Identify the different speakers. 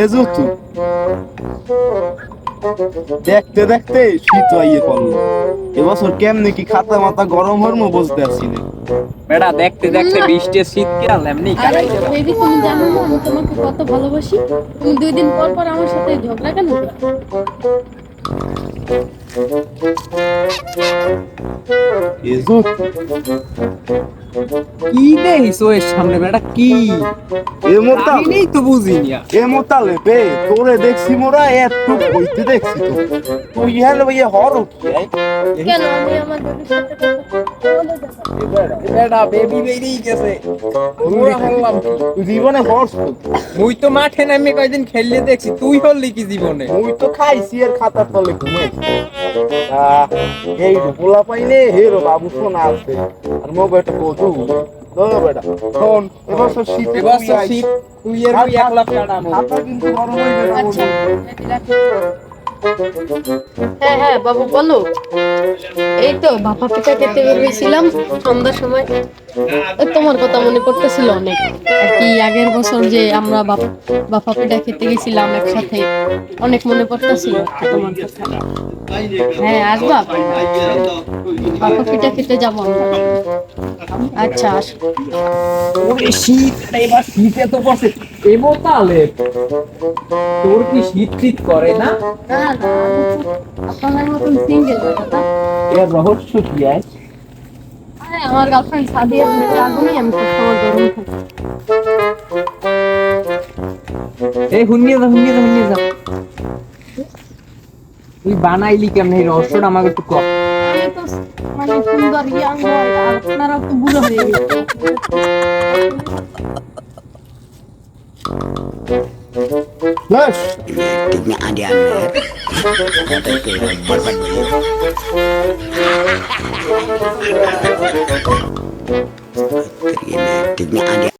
Speaker 1: এ জুতু দেখতে দেখতে শীত আইয়ে পড়লো। এবছর কেমনে কি খাতা মাথা গরম হরমো বুঝতে পারছি না।
Speaker 2: বেটা দেখতে দেখতে বৃষ্টির শীতকাল এমনি
Speaker 3: আরে
Speaker 2: কাটাই গেল।
Speaker 3: বেবি, তুমি জানো না আমি তোমাকে কত ভালোবাসি? তুমি 2 দিন পর পর আমার সাথে ঝগড়া কেন করো?
Speaker 1: এ জুত
Speaker 2: কি দেখিস ওর সামনে বেটা কি
Speaker 1: এ মোতা
Speaker 2: কাহিনী তো বুঝিনি আর।
Speaker 1: এ মোতালে বে তোরে দেখছি মোরা এত কইতে দেখছি তো তুই ইহানে ভাইয়া হর কি
Speaker 3: কেন আমি আমার বেবির সাথে কথা বলে যাব?
Speaker 2: বেটা বেবি বেরিয়ে গেছে ওরা হলাম কি?
Speaker 1: তুই জীবনে হরস
Speaker 2: মুই তো মাঠে নামে কয়দিন খেললে দেখছি, তুই হলি কি জীবনে?
Speaker 1: মুই তো খাইছি আর খাতার তলে ঘুমাইছি। এই পোলা পাইলে হেরো বাবু শোনা আছে আর মোবাইলটা কচু তো বেটা শোন এবছর শীত
Speaker 2: এবছর শীত তুই এর মুই 1 লাখ কাটাবো।
Speaker 1: খাতা কিন্তু গরম হয়ে গেছে
Speaker 3: আচ্ছা, হ্যাঁ হ্যাঁ বাবু বলো। এই তো ভাপা পিঠা খেতে বের হয়েছিলাম সন্ধ্যার সময়। ওই তোমার কথা মনে পড়তেছিল অনেক আর কি। আগের বছর যে আমরা ভাপা পিঠা খেতে গেছিলাম একসাথে, অনেক মনে পড়তেছিল তোমার কথা। হ্যাঁ আসবা, ভাপা পিঠা খেতে যাবো আমরা। আচ্ছা আসো।
Speaker 2: ওরে শীত এবার শীতে তো পড়ছে এবো তালে। তোর কি শীত শীত করে না?
Speaker 3: না না, আপনার মতন সিঙ্গেল কথা।
Speaker 2: এর রহস্য কি আছে?
Speaker 3: আরে আমার গার্লফ্রেন্ড সাদিয়ার মেয়ের আগুনে আমি সবসময় গরম থাকি।
Speaker 2: এই হুনিয়ে যা তুই বানাইলি কেমন এই রহস্যটা আমাকে একটু কর।
Speaker 3: আমি তো মানে সুন্দর ইয়াং বয় আর আপনারা তো বুড়ো হয়ে গেছে।
Speaker 1: বেশ
Speaker 4: Tignan ada anda. Kata ke berbat balik. Tignan ada.